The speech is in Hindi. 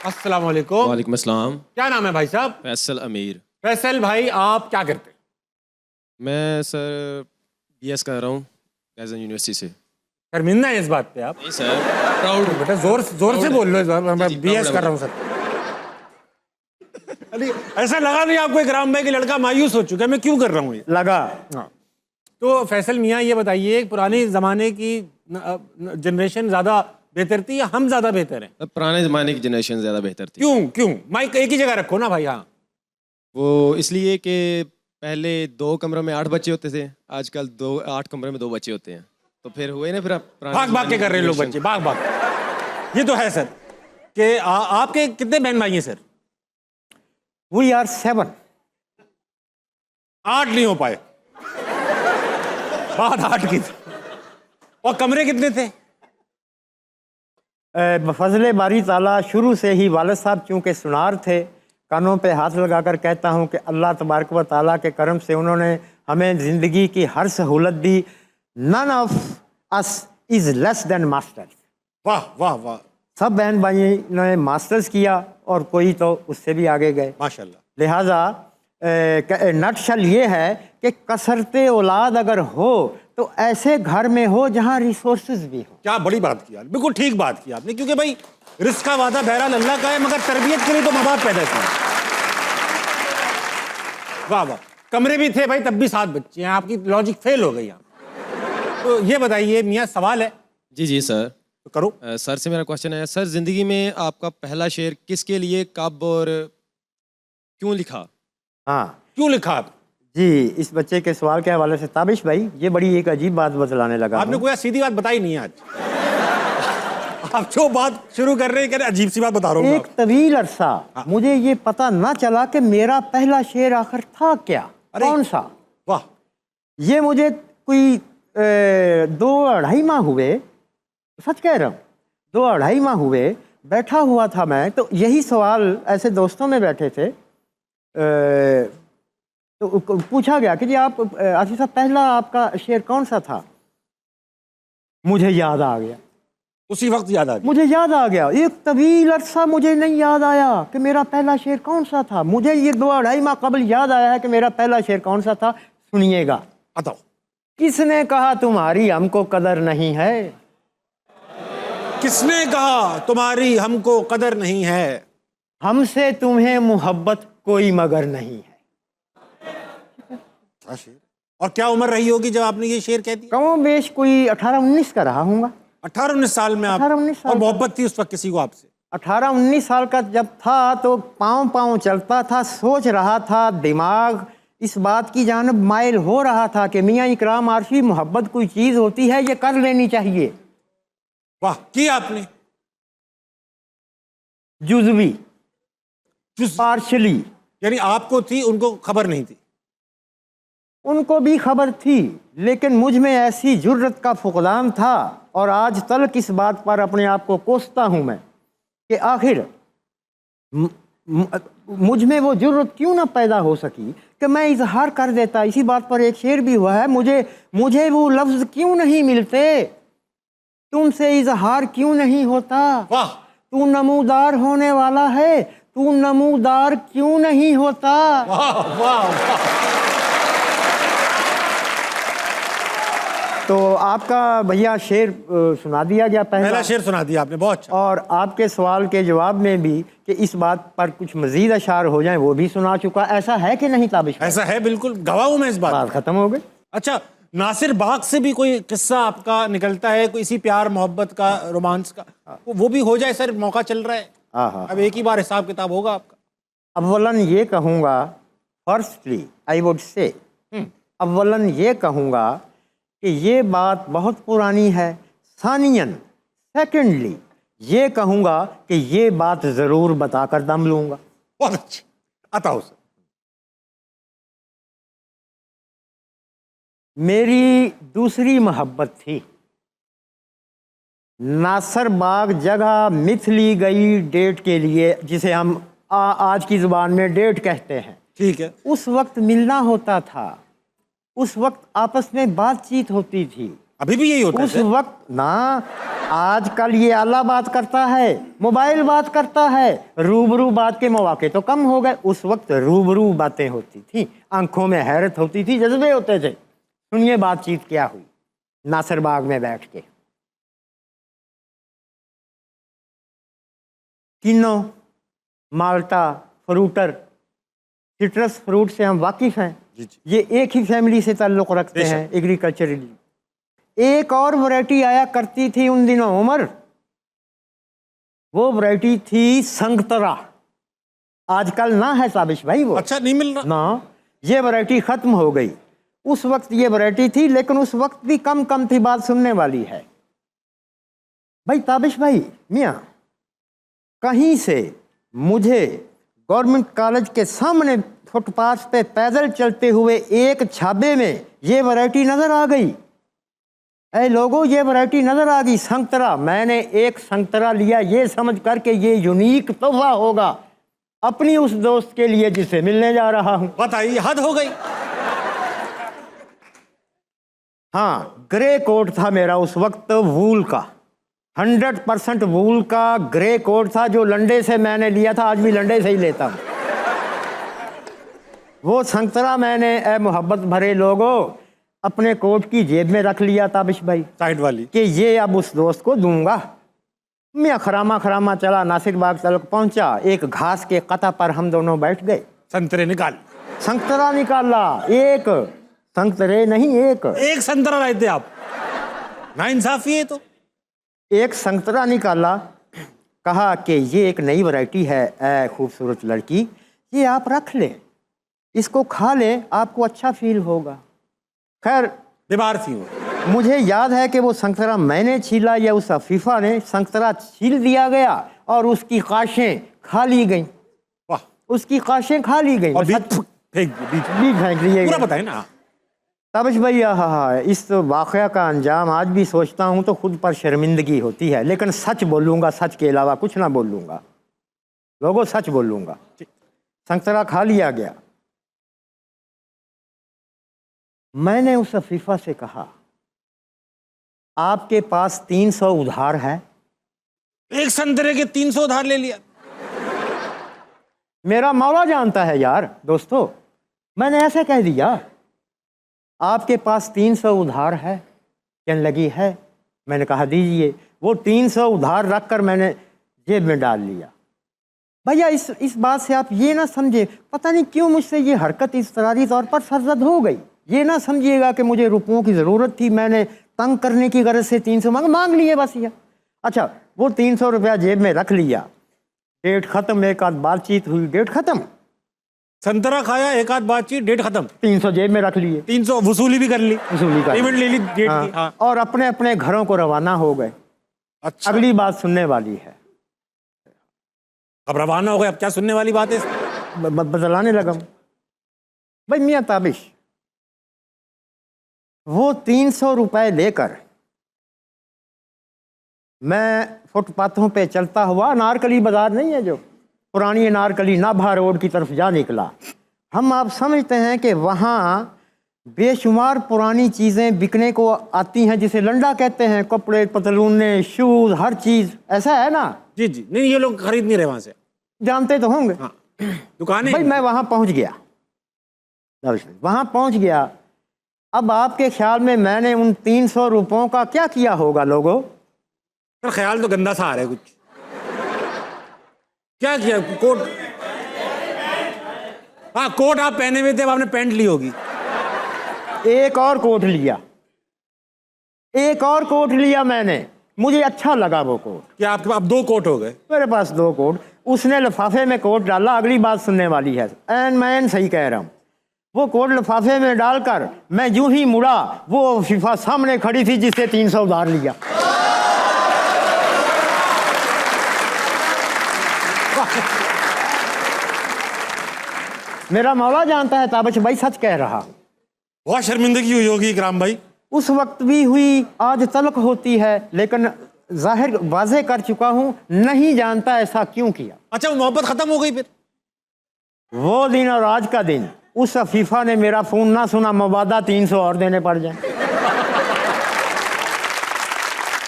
अस्सलाम वालेकुम। वालेकुम अस्सलाम। क्या नाम है भाई साहब? फैसल अमीर। फैसल भाई, आप क्या करते हैं? मैं सर बीएस कर रहा हूँ गैज़न यूनिवर्सिटी से। शर्मिंदा है इस बात पे आप? नहीं सर, प्राउड। बेटा जोर से बोल लो इस बार। मैं जी, बीएस proud कर रहा हूँ सर। अरे ऐसा लगा नहीं आपको इकराम भाई कि लड़का मायूस हो चुका है, मैं क्यों कर रहा हूँ ये लगा। हाँ। तो फैसल मियाँ ये बताइए, पुराने ज़माने की जनरेशन ज़्यादा बेहतर थी या हम ज़्यादा बेहतर हैं? पुराने ज़माने की जनरेशन ज़्यादा बेहतर थी। क्यों? माइक एक ही जगह रखो ना भाई। हाँ, वो इसलिए कि पहले 2 कमरों में 8 बच्चे होते थे, आजकल 8 कमरों में 2 बच्चे होते हैं। तो फिर हुए ना, फिर भाग के कर रहे हैं लोग बच्चे, भाग। ये तो है सर कि आपके कितने बहन भाई हैं सर? We are 7। 8 नहीं हो पाए, बात 8 की थी। और कमरे कितने थे? फजले बारी ताला शुरू से ही वालिद साहब चूँकि सुनार थे, कानों पे हाथ लगाकर कहता हूँ कि अल्लाह तबारक व ताला के करम से उन्होंने हमें ज़िंदगी की हर सहूलत दी। None of us is less than masters. वाह वाह वाह, सब बहन भाई ने मास्टर्स किया और कोई तो उससे भी आगे गए माशाल्लाह। लिहाजा नटशल ये है कि कसरत औलाद अगर हो तो ऐसे घर में हो जहाँ रिसोर्सेज भी हो। क्या बड़ी बात की यार, बिल्कुल ठीक बात की आपने, क्योंकि भाई रिस्क का वादा बहरहाल अल्लाह का है, मगर तरबियत के लिए तो माँ बाप पैदा किए। वाह वाह, कमरे भी थे भाई तब भी 7 बच्चे हैं, आपकी लॉजिक फेल हो गई यहाँ। तो ये बताइए मियाँ, सवाल है। जी सर। तो करो। सर से मेरा क्वेश्चन है, सर ज़िंदगी में आपका पहला शेर किसके लिए, कब और क्यों लिखा? हाँ क्यों लिखा आप? जी, इस बच्चे के सवाल के हवाले से ताबिश भाई, ये बड़ी एक अजीब बात बतलाने लगा। आपने कोई सीधी बात बताई नहीं है आज। आप जो बात शुरू कर रहे हैं अजीब सी बात बता रहा हूँ। एक तवील अरसा मुझे ये पता ना चला कि मेरा पहला शेर आखिर था क्या, कौन सा। वाह, ये मुझे कोई 2-2.5 माह हुए, सच कह रहा हूँ, 2-2.5 माह हुए बैठा हुआ था मैं, तो यही सवाल ऐसे दोस्तों में बैठे थे, तो पूछा गया कि जी आप आसिफ साहब पहला आपका शेर कौन सा था। मुझे याद आ गया, उसी वक्त याद आ गया। मुझे याद आ गया। एक तवील अरसा मुझे नहीं याद आया कि मेरा पहला शेर कौन सा था। मुझे ये 2-2.5 माह कबल याद आया है कि मेरा पहला शेर कौन सा था। सुनिएगा। बताओ। किसने कहा तुम्हारी हमको कदर नहीं है? किसने कहा तुम्हारी हमको कदर नहीं है? हमसे तुम्हें मोहब्बत कोई मगर नहीं है। और क्या उम्र रही होगी जब आपने ये शेर कह दिया? कमो बेश कोई 18-19 का रहा हूँगा। 18-19 साल में आप? 18-19 साल। और मोहब्बत थी उस वक्त किसी को आपसे? 18-19 साल का जब था तो पाँव चलता था, सोच रहा था, दिमाग इस बात की जानब माइल हो रहा था कि मियाँ इकराम आरफी, मोहब्बत कोई चीज़ होती है, ये कर लेनी चाहिए। वाह, की आपने? जुज़वी, पार्शली। यानी आपको थी, उनको खबर नहीं थी? उनको भी खबर थी, लेकिन मुझ में ऐसी जुर्रत का फुकदान था और आज तक इस बात पर अपने आप को कोसता हूँ मैं कि आखिर मुझ में वो जुर्रत क्यों ना पैदा हो सकी कि मैं इजहार कर देता। इसी बात पर एक शेर भी हुआ है, मुझे वो लफ्ज़ क्यों नहीं मिलते, तुमसे इजहार क्यों नहीं होता। वाह, तू नमूदार होने वाला है, तू नमूदार क्यों नहीं होता। वाह वाह वाह। तो आपका भैया शेर सुना दिया गया, पहला शेर सुना दिया आपने, बहुत अच्छा। और आपके सवाल के जवाब में भी कि इस बात पर कुछ मजीद अशार हो जाएं वो भी सुना चुका। ऐसा है कि नहीं ताबिश? ऐसा है, बिल्कुल गवाह हूं मैं इस बात खत्म हो गई। अच्छा, नासिर बाग से भी कोई किस्सा आपका निकलता है, कोई इसी प्यार मोहब्बत का, रोमांस का, वो भी हो जाए सर, मौका चल रहा है। अब एक ही बार हिसाब किताब होगा आपका। अव्वलन ये कहूँगा, फर्स्टली आई वुड से, अव्वलन ये कहूँगा कि ये बात बहुत पुरानी है। सानियन, सेकेंडली ये कहूँगा कि ये बात ज़रूर बताकर दम लूँगा। बहुत अच्छी, आता सर। मेरी दूसरी मोहब्बत थी। नासिर बाग जगह मिथ ली गई डेट के लिए, जिसे हम आज की ज़ुबान में डेट कहते हैं। ठीक है। उस वक्त मिलना होता था, उस वक्त आपस में बातचीत होती थी। अभी भी यही होता उस है? वक्त ना, आजकल ये आला बात करता है, मोबाइल बात करता है, रूबरू बात के मौके तो कम हो गए। उस वक्त रूबरू बातें होती थी, आंखों में हैरत होती थी, जज्बे होते थे। सुनिए बातचीत क्या हुई नासिर बाग में बैठ के। किन्नो, माल्टा, फ्रूटर, सिट्रस फ्रूट से हम वाकिफ हैं। जी जी। ये एक ही फैमिली से ताल्लुक़ रखते बेशक। हैं एग्रीकल्चरली। एक और वैरायटी आया करती थी उन दिनों उमर, वो वैरायटी थी संगतरा। आजकल ना है साबिश भाई वो, अच्छा नहीं मिल रहा? ना, ये वैरायटी खत्म हो गई। उस वक्त ये वैरायटी थी, लेकिन उस वक्त भी कम कम थी, बात सुनने वाली है भाई। ताबिश भाई मियाँ, कहीं से मुझे गवर्नमेंट कॉलेज के सामने फुटपाथ पे पैदल चलते हुए एक छाबे में ये वैरायटी नजर आ गई। ऐ लोगों, ये वैरायटी नजर आ गई, संतरा। मैंने एक संतरा लिया ये समझ कर के ये यूनिक तोहफा होगा अपनी उस दोस्त के लिए जिसे मिलने जा रहा हूं। बताइए, हद हो गई। हाँ, ग्रे कोट था मेरा उस वक्त, वूल का, 100% वूल का ग्रे कोट था, जो लंडे से मैंने लिया था, आज भी लंडे से ही लेता हूं। वो संतरा मैंने, ए मोहब्बत भरे लोगों, अपने कोट की जेब में रख लिया ताबिश भाई, साइड वाली। कि ये अब उस दोस्त को दूंगा। मैं खरामा खरामा चला, नासिर बाग तक पहुंचा। एक घास के कता पर हम दोनों बैठ गए। संतरे निकाल। संतरा निकाला, एक संतरे नहीं, एक संतरा लाए थे आप? ना इंसाफी है तो। एक संतरा निकाला, कहा कि ये एक नई वैरायटी है ऐ खूबसूरत लड़की, ये आप रख लें, इसको खा लें, आपको अच्छा फील होगा। खैर, बीमार थी वो। मुझे याद है कि वो संतरा मैंने छीला या उस अफीफा ने संतरा छील दिया गया और उसकी काशें खा ली गई। वाह। उसकी काशें खा ली गई और बीज फेंक दिए, बीज फेंक लिए पूरा गए। बताए ना। ताबिश भाई, हाँ, इस वाक़या का अंजाम आज भी सोचता हूँ तो खुद पर शर्मिंदगी होती है, लेकिन सच बोलूँगा, सच के अलावा कुछ ना बोलूँगा लोगों, सच बोलूँगा। संतरा खा लिया गया। मैंने उस अफीफा से कहा, आपके पास 300 उधार है? एक संतरे के 300 उधार ले लिया। मेरा मौला जानता है यार दोस्तों, मैंने ऐसे कह दिया, आपके पास 300 उधार है? कहने लगी है। मैंने कहा दीजिए। वो 300 उधार रख कर मैंने जेब में डाल लिया। भैया इस बात से आप ये ना समझे, पता नहीं क्यों मुझसे ये हरकत इस्तरारी तौर पर सरजद हो गई। ये ना समझिएगा कि मुझे रुपयों की ज़रूरत थी, मैंने तंग करने की गरज से 300 मांग लिए बस ये। अच्छा, वो 300 रुपया जेब में रख लिया, डेट ख़त्म, एक आध बातचीत हुई, डेट ख़त्म। संतरा खाया, एक आध बातचीत, डेट खत्म। 300 जेब में रख लिए, 300 वसूली भी कर ली, वसूली कर पेमेंट ले ली डेट हाँ, की। हाँ। और अपने अपने घरों को रवाना हो गए। अच्छा, अगली बात सुनने वाली है। अब रवाना हो गए, अब क्या सुनने वाली बात है? बदलाने लगा भाई मियाँ ताबिश। वो 300 रुपए लेकर मैं फुटपाथों पे चलता हुआ, अनारकली बाजार नहीं है जो, पुरानी अनारकली नाभा रोड की तरफ जा निकला। हम आप समझते हैं कि वहाँ बेशुमार पुरानी चीज़ें बिकने को आती हैं, जिसे लंडा कहते हैं, कपड़े, पतलूने, शूज़, हर चीज़, ऐसा है ना? जी जी। नहीं, ये लोग खरीद नहीं रहे वहां से। जानते तो होंगे। हाँ, दुकानें। भाई मैं वहाँ पहुँच गया, वहाँ पहुँच गया। अब आपके ख्याल में मैंने उन 300 रुपयों का क्या किया होगा लोगों? पर ख्याल तो गंदा सा आ रहा है कुछ। क्या किया? कोट, हाँ कोट आप पहने हुए थे, अब आपने पैंट ली होगी। एक और कोट लिया, एक और कोट लिया मैंने, मुझे अच्छा लगा वो कोट। क्या आपके पास अब 2 कोट हो गए? मेरे पास 2 कोट। उसने लिफाफे में कोट डाला, अगली बात सुनने वाली है, एन मैं सही कह रहा हूँ। वो कोट लिफाफे में डालकर मैं यूं ही मुड़ा, वो फीफा सामने खड़ी थी जिससे 300 उधार लिया। मेरा मौला जानता है ताबिश भाई, सच कह रहा। बहुत शर्मिंदगी हुई होगी इकराम भाई। उस वक्त भी हुई, आज तलक होती है, लेकिन जाहिर वाज़े कर चुका हूं, नहीं जानता ऐसा क्यों किया। अच्छा, वो मोहब्बत खत्म हो गई फिर? वो दिन और आज का दिन, उस अफीफा ने मेरा फोन ना सुना, मबादा 300 और देने पड़ जाए।